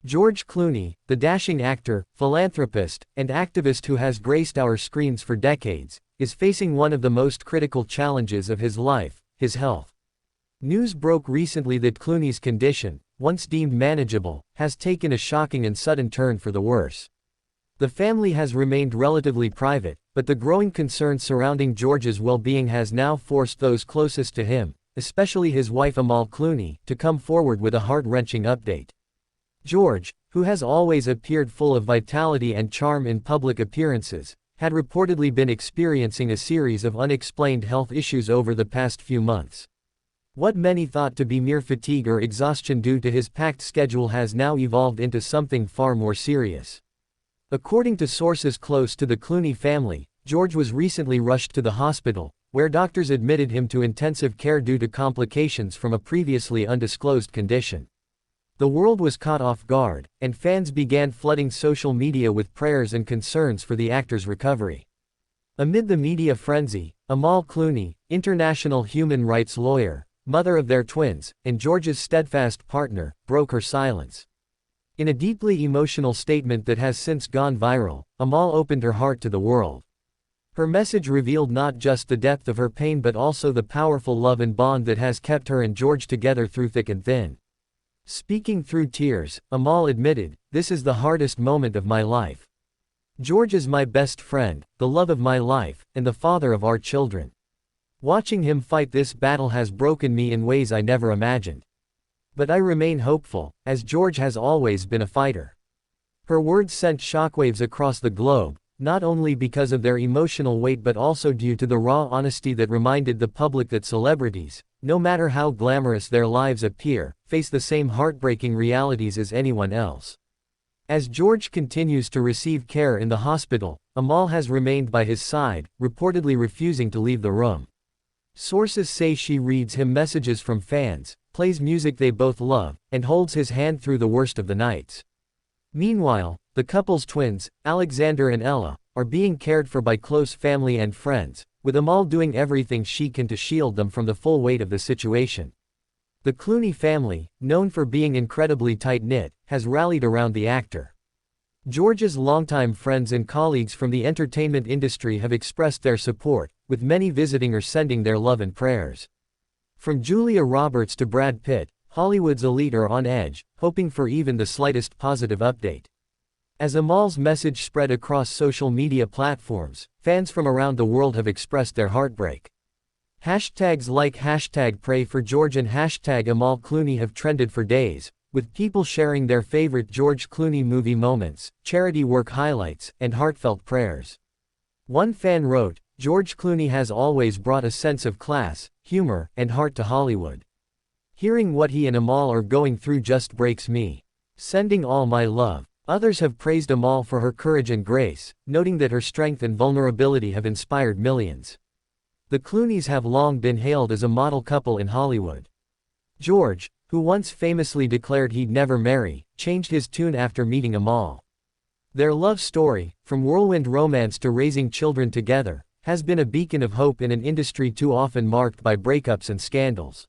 George Clooney, the dashing actor, philanthropist, and activist who has graced our screens for decades, is facing one of the most critical challenges of his life, his health. News broke recently that Clooney's condition, once deemed manageable, has taken a shocking and sudden turn for the worse. The family has remained relatively private, but the growing concern surrounding George's well-being has now forced those closest to him, especially his wife Amal Clooney, to come forward with a heart-wrenching update. George, who has always appeared full of vitality and charm in public appearances, had reportedly been experiencing a series of unexplained health issues over the past few months. What many thought to be mere fatigue or exhaustion due to his packed schedule has now evolved into something far more serious. According to sources close to the Clooney family, George was recently rushed to the hospital, where doctors admitted him to intensive care due to complications from a previously undisclosed condition. The world was caught off guard, and fans began flooding social media with prayers and concerns for the actor's recovery. Amid the media frenzy, Amal Clooney, international human rights lawyer, mother of their twins, and George's steadfast partner, broke her silence. In a deeply emotional statement that has since gone viral, Amal opened her heart to the world. Her message revealed not just the depth of her pain but also the powerful love and bond that has kept her and George together through thick and thin. Speaking through tears, Amal admitted, "This is the hardest moment of my life. George is my best friend, the love of my life, and the father of our children. Watching him fight this battle has broken me in ways I never imagined. But I remain hopeful, as George has always been a fighter." Her words sent shockwaves across the globe, not only because of their emotional weight but also due to the raw honesty that reminded the public that celebrities, no matter how glamorous their lives appear, face the same heartbreaking realities as anyone else. As George continues to receive care in the hospital, Amal has remained by his side, reportedly refusing to leave the room. Sources say she reads him messages from fans, plays music they both love, and holds his hand through the worst of the nights. Meanwhile, the couple's twins, Alexander and Ella, are being cared for by close family and friends, with Amal doing everything she can to shield them from the full weight of the situation. The Clooney family, known for being incredibly tight-knit, has rallied around the actor. George's longtime friends and colleagues from the entertainment industry have expressed their support, with many visiting or sending their love and prayers. From Julia Roberts to Brad Pitt, Hollywood's elite are on edge, hoping for even the slightest positive update. As Amal's message spread across social media platforms, fans from around the world have expressed their heartbreak. Hashtags like #PrayForGeorge and #AmalClooney have trended for days, with people sharing their favorite George Clooney movie moments, charity work highlights, and heartfelt prayers. One fan wrote, "George Clooney has always brought a sense of class, humor, and heart to Hollywood. Hearing what he and Amal are going through just breaks me. Sending all my love." Others have praised Amal for her courage and grace, noting that her strength and vulnerability have inspired millions. The Clooneys have long been hailed as a model couple in Hollywood. George, who once famously declared he'd never marry, changed his tune after meeting Amal. Their love story, from whirlwind romance to raising children together, has been a beacon of hope in an industry too often marked by breakups and scandals.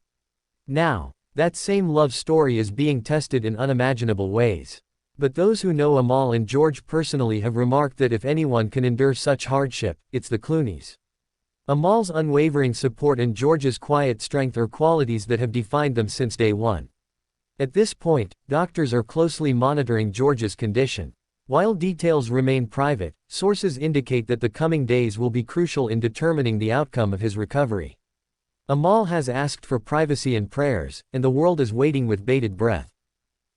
Now, that same love story is being tested in unimaginable ways. But those who know Amal and George personally have remarked that if anyone can endure such hardship, it's the Clooneys. Amal's unwavering support and George's quiet strength are qualities that have defined them since day one. At this point, doctors are closely monitoring George's condition. While details remain private, sources indicate that the coming days will be crucial in determining the outcome of his recovery. Amal has asked for privacy and prayers, and the world is waiting with bated breath.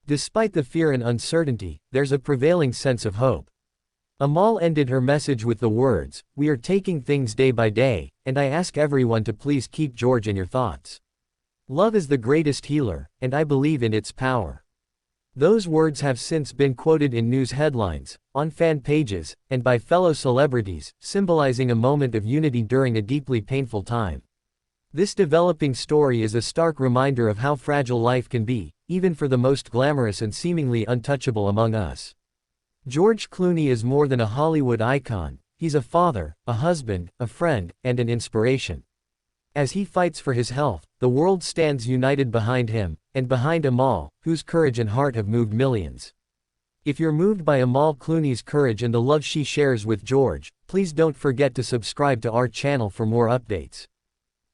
Despite the fear and uncertainty, there's a prevailing sense of hope. Amal ended her message with the words, "We are taking things day by day, and I ask everyone to please keep George in your thoughts. Love is the greatest healer, and I believe in its power." Those words have since been quoted in news headlines, on fan pages, and by fellow celebrities, symbolizing a moment of unity during a deeply painful time. This developing story is a stark reminder of how fragile life can be, even for the most glamorous and seemingly untouchable among us. George Clooney is more than a Hollywood icon, he's a father, a husband, a friend, and an inspiration. As he fights for his health, the world stands united behind him, and behind Amal, whose courage and heart have moved millions. If you're moved by Amal Clooney's courage and the love she shares with George, please don't forget to subscribe to our channel for more updates.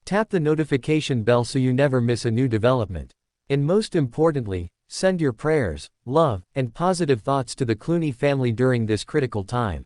Tap the notification bell so you never miss a new development. And most importantly, send your prayers, love, and positive thoughts to the Clooney family during this critical time.